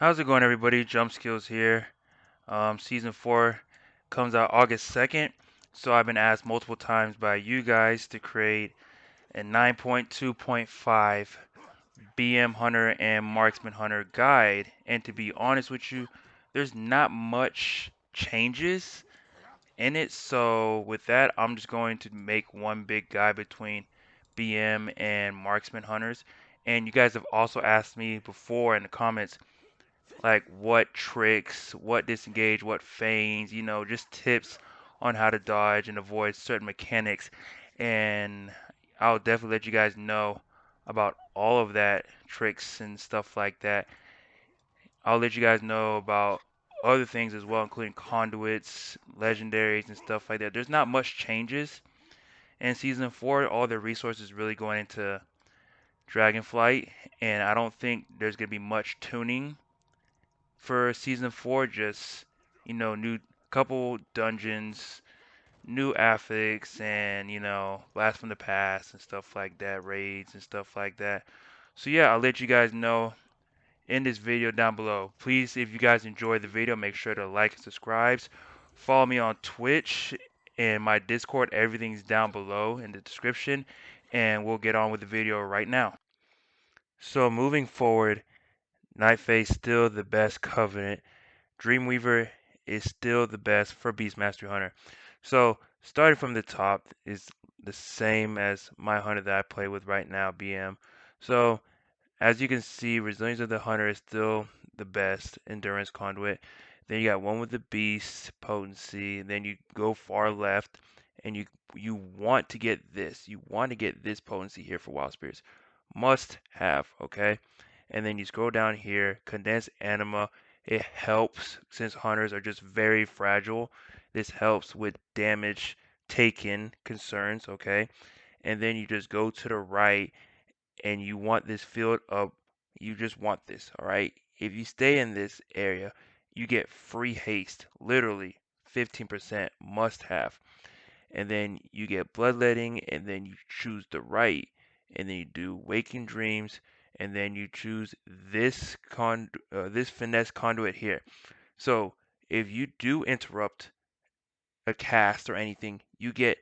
How's it going, everybody? Jump Skills here. Season 4 comes out August 2nd. So I've been asked multiple times by you guys to create a 9.2.5 BM Hunter and Marksman Hunter guide. And to be honest with you, there's not much changes in it. So with that, I'm just going to make one big guide between BM and Marksman Hunters. And you guys have also asked me before in the comments like what tricks, what disengage, what feigns, just tips on how to dodge and avoid certain mechanics. And I'll definitely let you guys know about all of that tricks and stuff like that. I'll let you guys know about other things as well, including conduits, legendaries, and stuff like that. There's not much changes in season 4. All the resources really going into Dragonflight, and I don't think there's gonna be much tuning for season 4. Just new couple dungeons, new affix, and blast from the past and stuff like that, raids and stuff like that. So yeah, I'll let you guys know in this video down below. Please, if you guys enjoyed the video, make sure to like and subscribe. Follow me on Twitch and my Discord. Everything's down below in the description, and we'll get on with the video right now. So moving forward, Nightface still the best covenant. Dreamweaver is still the best for Beastmaster Hunter. So starting from the top is the same as my hunter that I play with right now, BM. So as you can see, Resilience of the Hunter is still the best Endurance Conduit. Then you got one with the Beast Potency. Then you go far left, and you want to get this. You want to get this potency here for Wild Spirits. Must have, okay? And then you scroll down here, Condensed Anima. It helps since hunters are just very fragile. This helps with damage taken concerns, okay? And then you just go to the right and you want this field up. You just want this, all right? If you stay in this area, you get free haste, literally 15% must have. And then you get bloodletting, and then you choose the right, and then you do waking dreams, and then you choose this finesse conduit here. So if you do interrupt a cast or anything, you get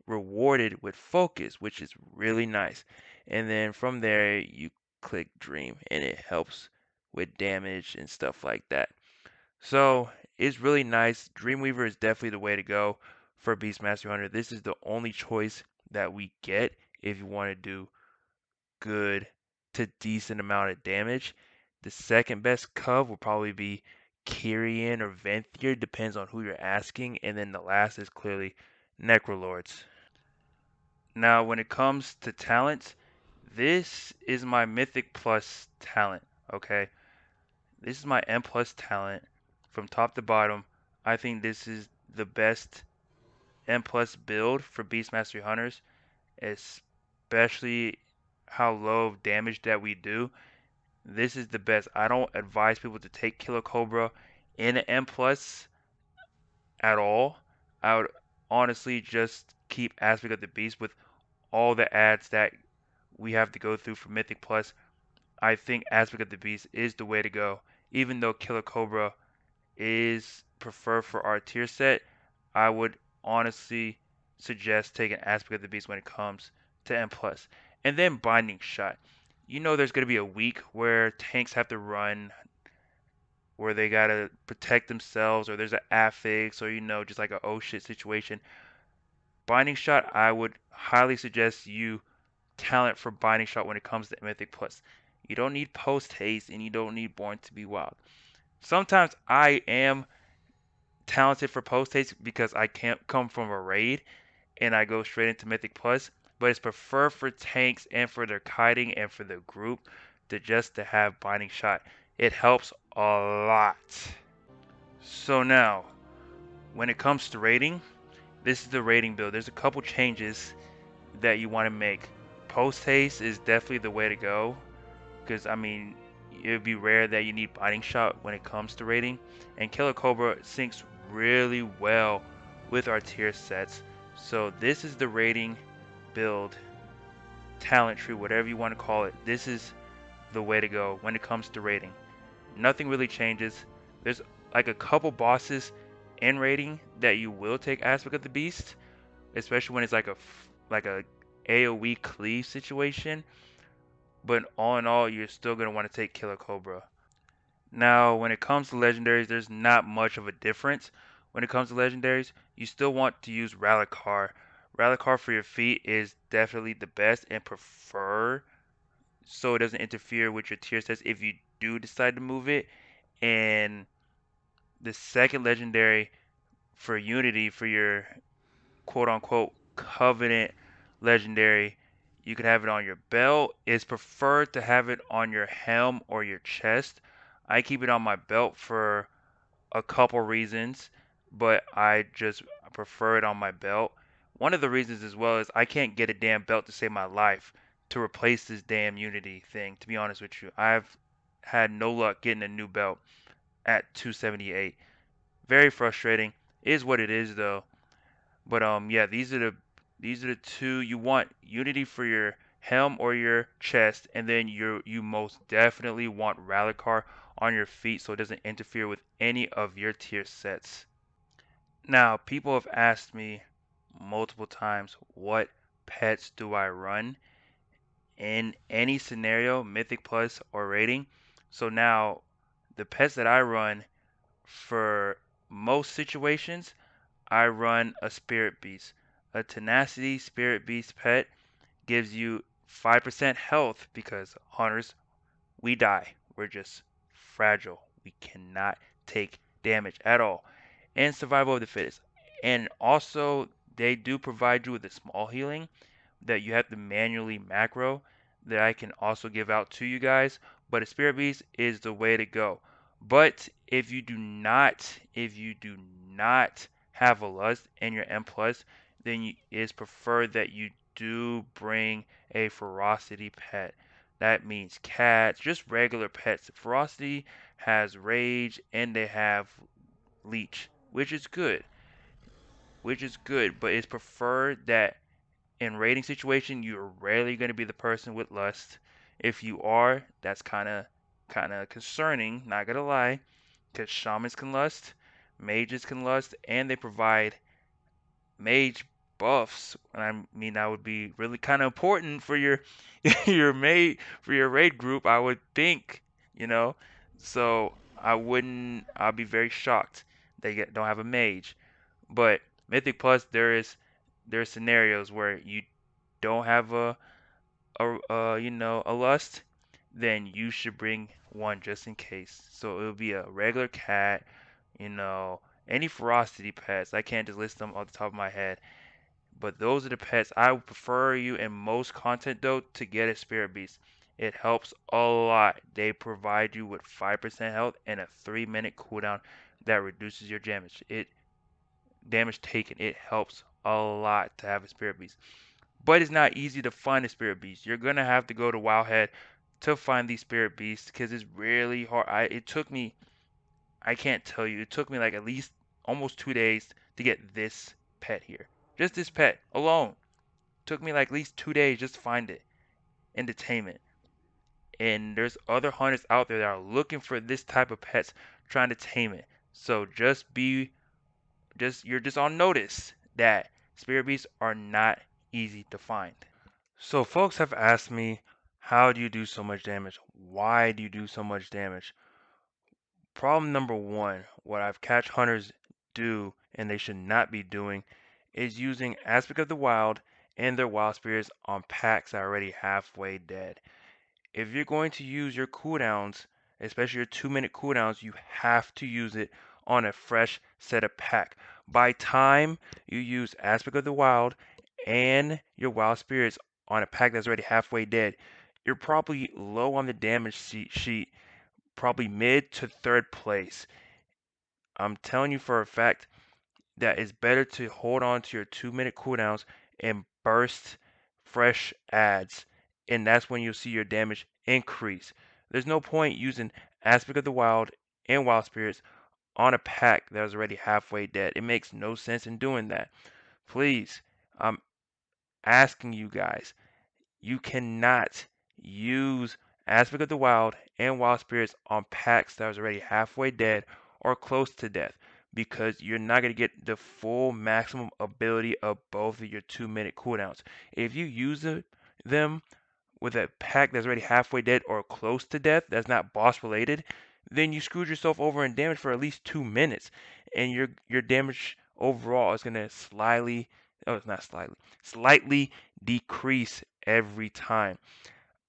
rewarded with focus, which is really nice. And then from there, you click dream, and it helps with damage and stuff like that. So it's really nice. Dreamweaver is definitely the way to go for Beastmaster Hunter. This is the only choice that we get if you want to do good to decent amount of damage. The second best cov will probably be Kyrian or Venthyr, depends on who you're asking. And then the last is clearly Necrolords. Now, when it comes to talents, this is my Mythic Plus talent, okay? This is my M Plus talent from top to bottom. I think this is the best M Plus build for Beastmaster Hunters, especially how low damage that we do. This is the best. I don't advise people to take Killer Cobra in an M Plus at all. I would honestly just keep Aspect of the Beast with all the ads that we have to go through for Mythic Plus. I think Aspect of the Beast is the way to go. Even though Killer Cobra is preferred for our tier set, I would honestly suggest taking Aspect of the Beast when it comes to M+. And then Binding Shot. You know there's going to be a week where tanks have to run, where they got to protect themselves, or there's an affix, or just like a oh shit situation. Binding Shot, I would highly suggest you talent for Binding Shot when it comes to Mythic Plus. You don't need Post Haste, and you don't need Born to be Wild. Sometimes I am talented for post haste because I can't come from a raid and I go straight into Mythic Plus, but it's preferred for tanks and for their kiting and for the group to have Binding Shot. It helps a lot. So now, when it comes to rating, this is the rating build. There's a couple changes that you want to make. Post haste is definitely the way to go because I mean it would be rare that you need Binding Shot when it comes to rating, and Killer Cobra syncs really well with our tier sets. So this is the rating build, talent tree, whatever you want to call it. This is the way to go when it comes to rating. Nothing really changes. There's like a couple bosses in rating that you will take Aspect of the Beast, especially when it's like a AoE cleave situation. But all in all, you're still gonna want to take Killer Cobra. Now, when it comes to legendaries, there's not much of a difference. When it comes to legendaries, you still want to use Rallicar. Rallicar for your feet is definitely the best and prefer, so it doesn't interfere with your tier sets if you do decide to move it. And the second legendary for Unity for your quote unquote Covenant legendary, you could have it on your belt. It's preferred to have it on your helm or your chest. I keep it on my belt for a couple reasons, but I just prefer it on my belt. One of the reasons as well is I can't get a damn belt to save my life to replace this damn Unity thing, to be honest with you. I've had no luck getting a new belt at 278. Very frustrating. Is what it is though. But yeah, these are the two you want: Unity for your helm or your chest, and then you most definitely want Rallicar on your feet so it doesn't interfere with any of your tier sets. Now, people have asked me multiple times, what pets do I run in any scenario, Mythic Plus or rating? So now, the pets that I run for most situations, I run a Spirit Beast. A Tenacity Spirit Beast pet gives you 5% health because hunters, we die. We're just fragile. We cannot take damage at all. And survival of the fittest. And also, they do provide you with a small healing that you have to manually macro that I can also give out to you guys. But a Spirit Beast is the way to go. But if you do not have a lust and your M plus, then it's preferred that you do bring a ferocity pet. That means cats, just regular pets. Ferocity has rage and they have leech, which is good, but it's preferred that in raiding situation, you're rarely going to be the person with lust. If you are, that's kind of concerning, not gonna lie, because shamans can lust, mages can lust, and they provide mage buffs. And I mean that would be really kind of important for your your raid group, I would think, you know. So I'll be very shocked don't have a mage. But Mythic Plus, there are scenarios where you don't have a lust, then you should bring one just in case. So it would be a regular cat, you know, any ferocity pets. I can't just list them off the top of my head, but those are the pets. I would prefer you in most content though to get a Spirit Beast. It helps a lot. They provide you with 5% health and a 3-minute cooldown that reduces your damage taken. It helps a lot to have a Spirit Beast. But it's not easy to find a Spirit Beast. You're gonna have to go to Wowhead to find these Spirit Beasts because it's really hard. It took me, I can't tell you, it took me like at least almost 2 days to get this pet here. Just this pet alone took me like at least 2 days just to find it and to tame it. And there's other hunters out there that are looking for this type of pets, trying to tame it. So you're just on notice that Spirit Beasts are not easy to find. So folks have asked me, how do you do so much damage? Why do you do so much damage? Problem number one, what I've catch hunters do and they should not be doing is using Aspect of the Wild and their wild spirits on packs that are already halfway dead. If you're going to use your cooldowns, especially your 2-minute cooldowns, you have to use it on a fresh set of pack. By time you use Aspect of the Wild and your wild spirits on a pack that's already halfway dead, you're probably low on the damage sheet, probably mid to third place. I'm telling you for a fact that it's better to hold on to your 2-minute cooldowns and burst fresh adds, and that's when you'll see your damage increase. There's no point using Aspect of the Wild and Wild Spirits on a pack that is already halfway dead. It makes no sense in doing that. Please, I'm asking you guys, you cannot use Aspect of the Wild and Wild Spirits on packs that was already halfway dead or close to death, because you're not going to get the full maximum ability of both of your 2-minute cooldowns. If you use them with a pack that's already halfway dead or close to death, that's not boss related, then you screwed yourself over in damage for at least 2 minutes, and your damage overall is gonna it's not slightly decrease every time.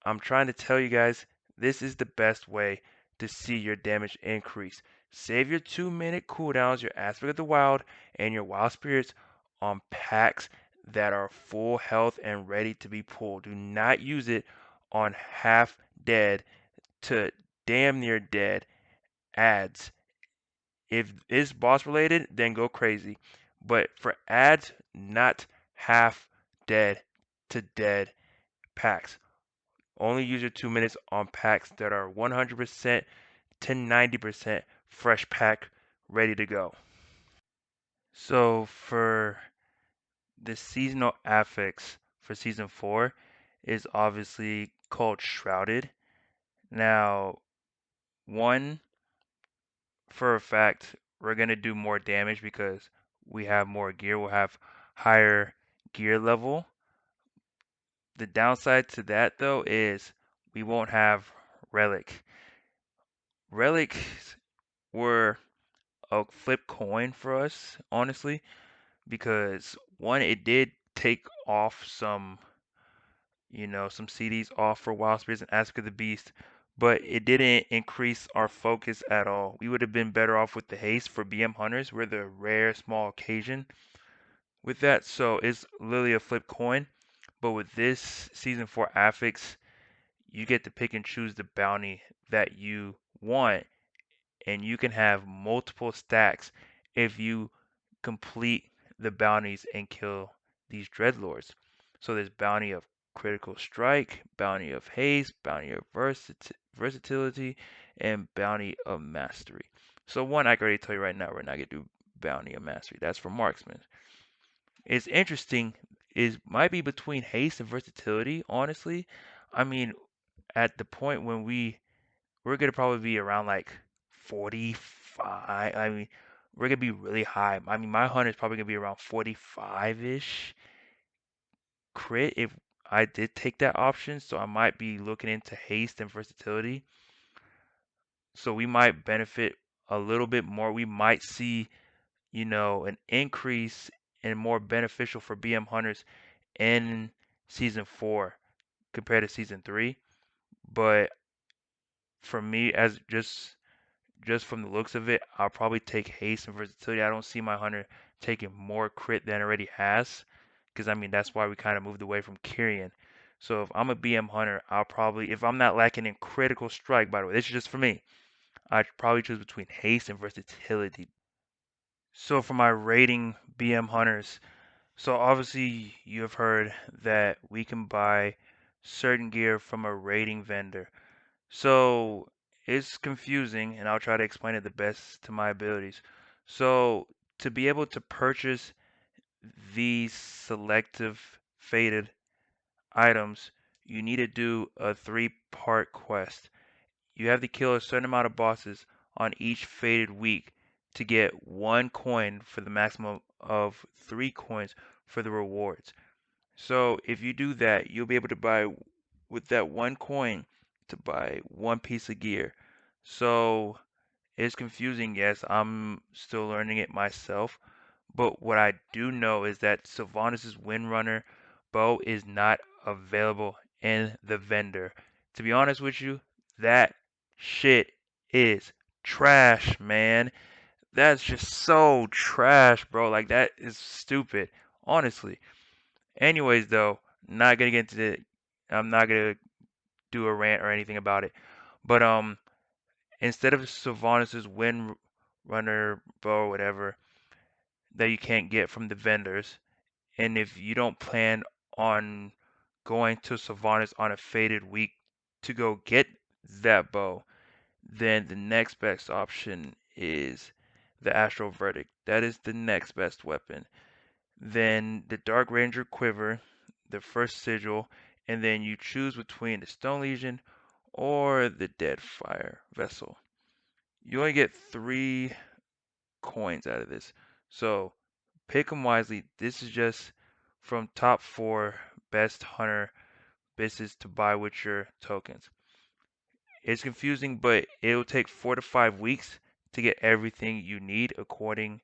I'm trying to tell you guys, this is the best way to see your damage increase. Save your 2-minute cooldowns, your Aspect of the Wild, and your Wild Spirits on packs that are full health and ready to be pulled. Do not use it on half dead to damn near dead ads. If it's boss related, then go crazy. But for ads, not half dead to dead packs. Only use your 2 minutes on packs that are 100% to 90% fresh pack ready to go. So for the seasonal affix for season 4 is obviously called Shrouded. Now, one, for a fact, we're going to do more damage because we have more gear. We'll have higher gear level. The downside to that, though, is we won't have Relic. Relics were a flip coin for us, honestly, because one, it did take off some CDs off for Wild Spirits and Aspect of the Beast, but it didn't increase our focus at all. We would have been better off with the haste for BM Hunters. We're the rare small occasion with that, so it's literally a flip coin. But with this Season 4 affix, you get to pick and choose the bounty that you want, and you can have multiple stacks if you complete the bounties and kill these dreadlords. So there's bounty of critical strike, bounty of haste, bounty of versatility, and bounty of mastery. So one, I can already tell you right now, we're not gonna do bounty of mastery. That's for marksmen. It's interesting. It might be between haste and versatility. Honestly, I mean, at the point when we're gonna probably be around like 45. I mean, we're gonna be really high. I mean, my hunt is probably gonna be around 45-ish crit if I did take that option. So I might be looking into haste and versatility. So we might benefit a little bit more. We might see, an increase and more beneficial for BM hunters in season 4 compared to season 3. But for me, as just from the looks of it, I'll probably take haste and versatility. I don't see my hunter taking more crit than it already has, because I mean that's why we kind of moved away from Kyrian. So if I'm a BM hunter, I'll probably, if I'm not lacking in critical strike, by the way, this is just for me, I'd probably choose between haste and versatility. So for my rating BM hunters, so obviously you have heard that we can buy certain gear from a rating vendor. So it's confusing, and I'll try to explain it the best to my abilities. So to be able to purchase these selective faded items, you need to do a 3-part quest. You have to kill a certain amount of bosses on each faded week to get 1 coin for the maximum of 3 coins for the rewards. So if you do that, you'll be able to buy with that 1 coin to buy 1 piece of gear. So it's confusing, yes. I'm still learning it myself. But what I do know is that Sylvanas' Windrunner bow is not available in the vendor. To be honest with you, that shit is trash, man. That's just so trash, bro. Like that is stupid, honestly. Anyways, though, not gonna get into I'm not gonna do a rant or anything about it. But instead of Sylvanas' Wind Runner bow or whatever that you can't get from the vendors, and if you don't plan on going to Sylvanas on a faded week to go get that bow, then the next best option is the Astral Verdict. That is the next best weapon. Then the Dark Ranger Quiver, the first sigil, and then you choose between the Stone Legion or the Deadfire Vessel. You only get 3 coins out of this. So pick them wisely. This is just from top 4 best hunter business to buy with your tokens. It's confusing, but it'll take 4 to 5 weeks to get everything you need according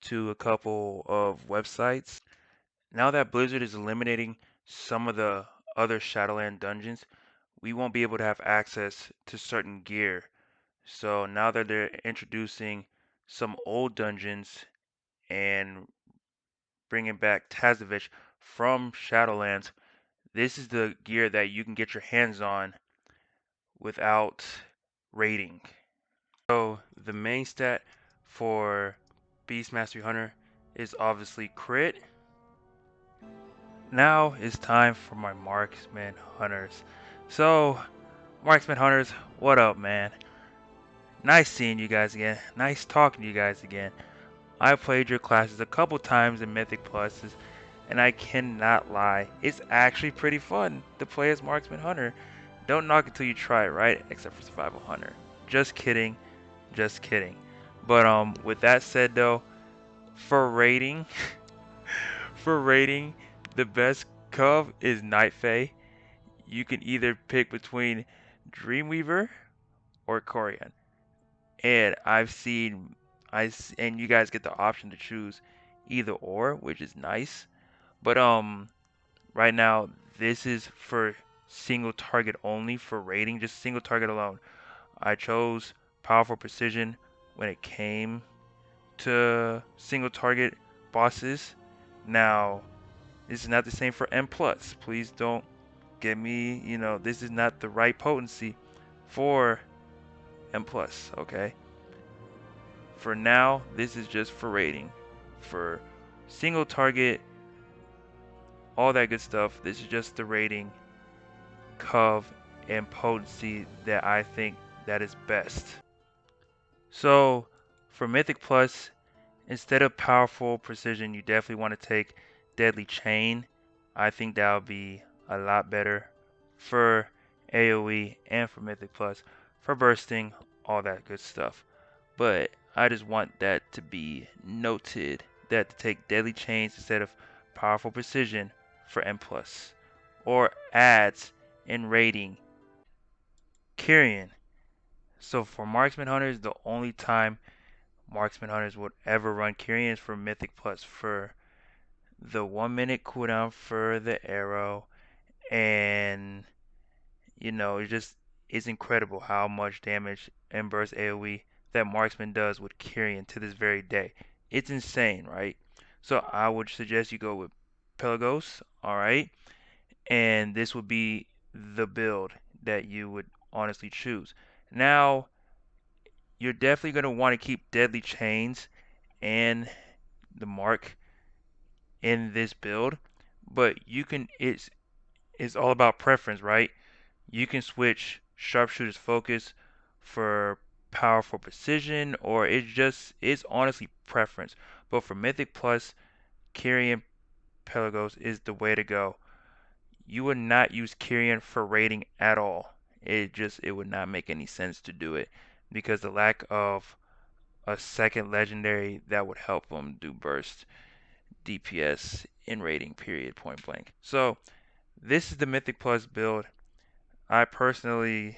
to a couple of websites. Now that Blizzard is eliminating some of the other Shadowland dungeons, we won't be able to have access to certain gear. So now that they're introducing some old dungeons and bringing back Tazovich from Shadowlands, this is the gear that you can get your hands on without raiding. So the main stat for Beast Mastery Hunter is obviously crit. Now it's time for my Marksman Hunters. So, Marksman Hunters, what up, man? Nice seeing you guys again. Nice talking to you guys again. I played your classes a couple times in Mythic Pluses, and I cannot lie, it's actually pretty fun to play as Marksman Hunter. Don't knock it till you try it, right? Except for Survival Hunter. Just kidding. Just kidding. But with that said though, for rating, for rating, the best cov is Night Fae. You can either pick between Dreamweaver or Corian. And and you guys get the option to choose either or, which is nice. But right now this is for single target only for rating, just single target alone. I chose Powerful Precision when it came to single target bosses. Now, this is not the same for M+. Please don't get me, this is not the right potency for M+, okay? For now, this is just for rating. For single target, all that good stuff, this is just the rating, cov, and potency that I think that is best. So, for Mythic Plus, instead of Powerful Precision, you definitely want to take Deadly Chain. I think that would be a lot better for AoE and for Mythic Plus, for bursting, all that good stuff. But I just want that to be noted, that to take Deadly Chains instead of Powerful Precision for M+, or adds in rating. Kyrian. So for Marksman Hunters, the only time Marksman Hunters would ever run Kyrian is for Mythic Plus, for the 1 minute cooldown for the arrow, and it's incredible how much damage and burst AoE that Marksman does with Kyrian to this very day. It's insane, right? So I would suggest you go with Pelagos, alright? And this would be the build that you would honestly choose. Now, you're definitely going to want to keep Deadly Chains and the Mark in this build, but it's all about preference, right? You can switch Sharpshooter's Focus for Powerful Precision, or it's honestly preference. But for Mythic Plus, Kyrian Pelagos is the way to go. You would not use Kyrian for raiding at all. It would not make any sense to do it because the lack of a second legendary that would help them do burst DPS in raiding, period, point blank. So this is the Mythic Plus build. I personally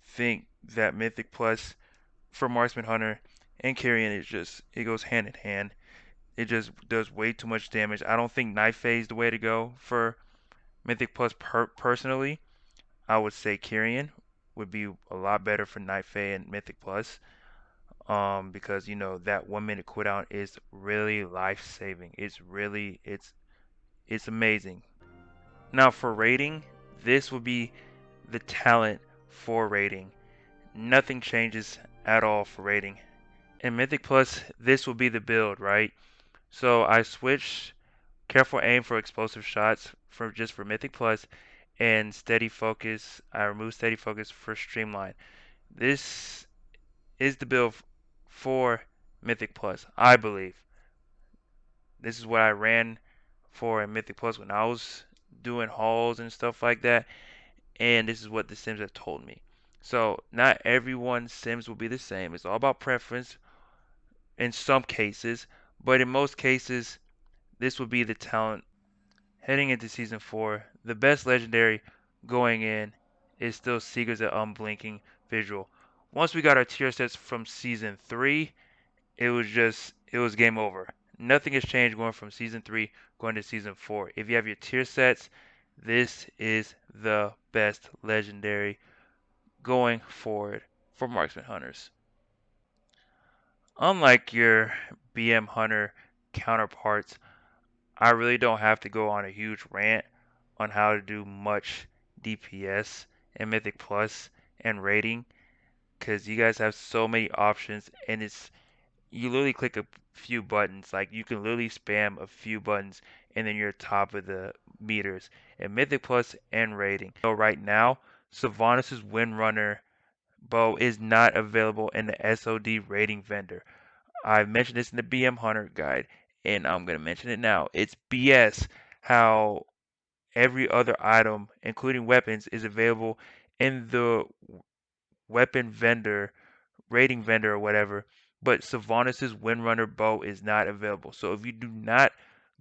think that Mythic Plus for Marksman Hunter and Kyrian it goes hand in hand. It just does way too much damage. I don't think Knife Phase is the way to go for Mythic Plus personally. I would say Kyrian would be a lot better for Knife Phase and Mythic Plus. Because that 1 minute cooldown is really life saving. It's amazing. Now for rating, this will be the talent for rating. Nothing changes at all for rating. In Mythic Plus, this will be the build, right? So I switched careful aim for explosive shots for Mythic Plus, and steady focus. I removed steady focus for streamline. This is the build for Mythic Plus, I believe. This is what I ran for in Mythic Plus when I was doing hauls and stuff like that. and this is what the Sims have told me. So not everyone's Sims will be the same. It's all about preference in some cases, but in most cases, this will be the talent heading into season 4. The best legendary going in is still Seekers of Unblinking Visual. Once we got our tier sets from season 3, it was game over. Nothing has changed going from season 3 going to season 4. If you have your tier sets, this is the best legendary going forward for marksman hunters. Unlike your BM hunter counterparts, I really don't have to go on a huge rant on how to do much DPS and Mythic Plus and rating because you guys have so many options and it's you literally click a few buttons. Like you can literally spam a few buttons and then you're top of the meters. And Mythic Plus and rating. So right now, Sylvanas' Windrunner bow is not available in the SOD rating vendor. I've mentioned this in the BM Hunter guide, and I'm gonna mention it now. It's BS how every other item, including weapons, is available in the weapon vendor, rating vendor, or whatever. But Sylvanas' Windrunner bow is not available. So if you do not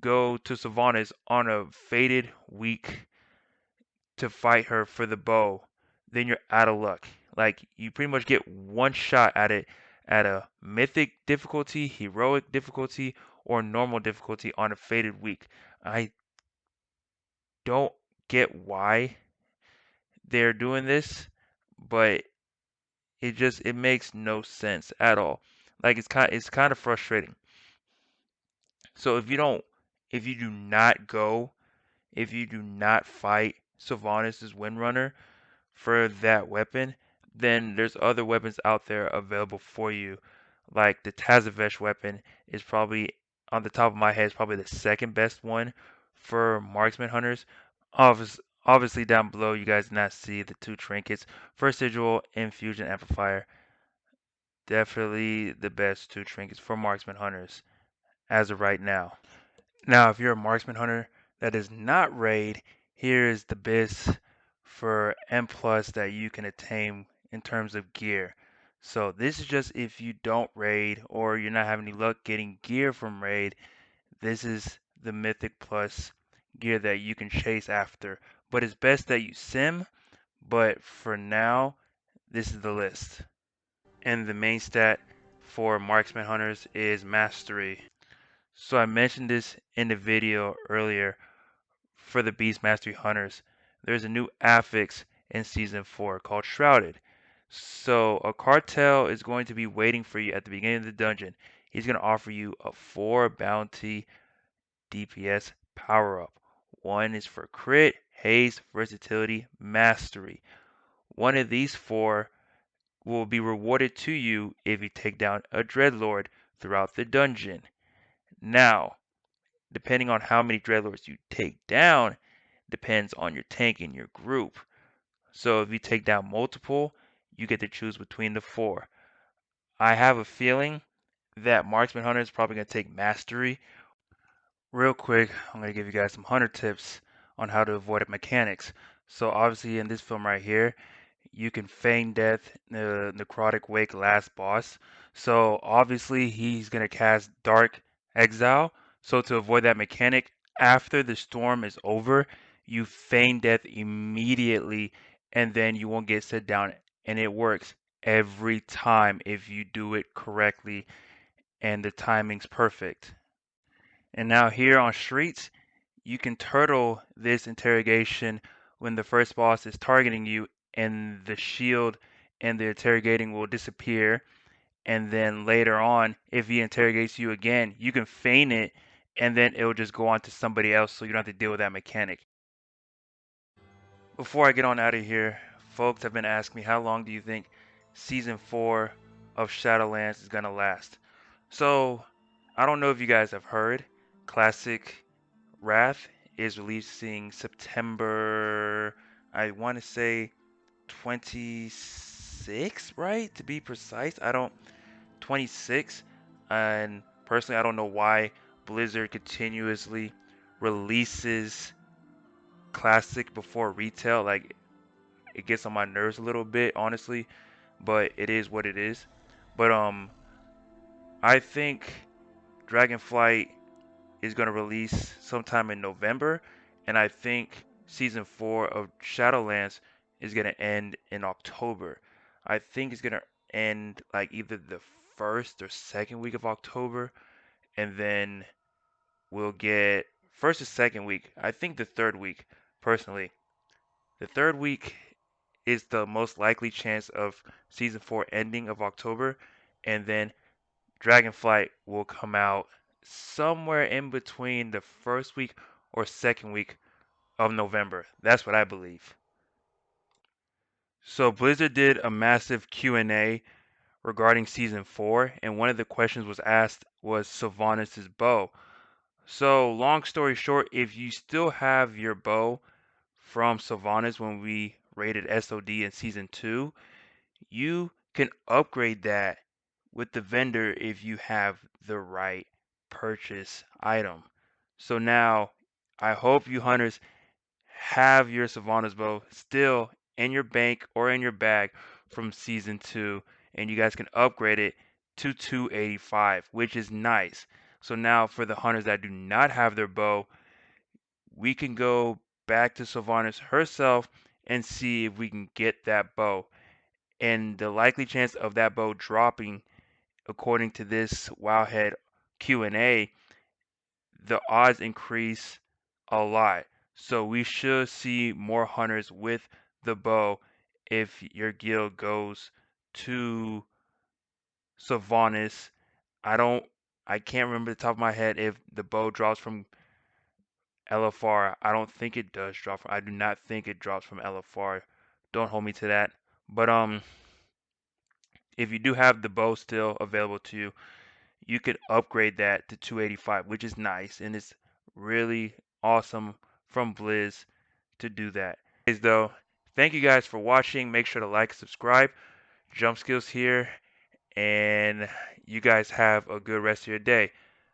go to Sylvanas on a fated week to fight her for the bow, then you're out of luck. Like you pretty much get one shot at it at a mythic difficulty, heroic difficulty, or normal difficulty on a fated week. I don't get why they're doing this, but it makes no sense at all. Like it's kind of frustrating. So if you do not go, if you do not fight Sylvanas' Windrunner for that weapon, then there's other weapons out there available for you. Like the Tazavesh weapon is probably on the top of my head is probably the second best one for marksman hunters. Obviously down below you guys not see the two trinkets. First Sigil and Fusion Amplifier. Definitely the best two trinkets for marksman hunters as of right now. Now, if you're a marksman hunter that is not raid, here is the best for M plus that you can attain in terms of gear. So this is just if you don't raid or you're not having any luck getting gear from raid, this is the Mythic plus gear that you can chase after. But it's best that you sim, but for now, this is the list. And the main stat for marksman hunters is mastery. So I mentioned this in the video earlier for the Beast Mastery Hunters. There's a new affix in Season 4 called Shrouded. So a cartel is going to be waiting for you at the beginning of the dungeon. He's going to offer you a 4 bounty DPS power up. One is for crit, haste, versatility, mastery. One of these 4 will be rewarded to you if you take down a Dreadlord throughout the dungeon. Now, depending on how many Dreadlords you take down, depends on your tank and your group. So if you take down multiple, you get to choose between the 4. I have a feeling that Marksman Hunter is probably going to take Mastery. Real quick, I'm going to give you guys some hunter tips on how to avoid mechanics. So obviously in this film right here, you can feign death, necrotic wake last boss. So obviously he's gonna cast Dark Exile. So to avoid that mechanic, after the storm is over, you feign death immediately, and then you won't get set down. And it works every time if you do it correctly and the timing's perfect. And now here on Streets, you can turtle this interrogation when the first boss is targeting you and the shield and the interrogating will disappear. And then later on, if he interrogates you again, you can feign it and then it will just go on to somebody else so you don't have to deal with that mechanic. Before I get on out of here, folks have been asking me how long do you think Season 4 of Shadowlands is going to last? So, I don't know if you guys have heard, Classic Wrath is releasing September, I want to say 26, right? To be precise, I don't 26. And personally, I don't know why Blizzard continuously releases Classic before retail. Like it gets on my nerves a little bit, honestly, but it is what it is. But I think Dragonflight is going to release sometime in November, and I think season 4 of Shadowlands is going to end in October. I think it's going to end like either the first or second week of October, and then we'll get first or second week. I think the third week, personally. The third week is the most likely chance of season 4 ending of October, and then Dragonflight will come out somewhere in between the first week or second week of November. That's what I believe. So Blizzard did a massive Q&A regarding season 4, and one of the questions was asked was Sylvanas' bow. So long story short, if you still have your bow from Sylvanas when we rated SOD in season 2, you can upgrade that with the vendor if you have the right purchase item. So now, I hope you hunters have your Sylvanas bow still in your bank or in your bag from season 2, and you guys can upgrade it to 285, which is nice. So now for the hunters that do not have their bow, we can go back to Sylvanas herself and see if we can get that bow. And the likely chance of that bow dropping, according to this Wowhead Q&A, the odds increase a lot. So we should see more hunters with the bow if your guild goes to Sylvanas. I can't remember the top of my head if the bow drops from LFR. I don't think it does drop from, I do not think it drops from LFR. Don't hold me to that. But if you do have the bow still available to you, you could upgrade that to 285, which is nice, and it's really awesome from Blizz to do that. Though, thank you guys for watching. Make sure to like, subscribe. Jump Skills here, and you guys have a good rest of your day.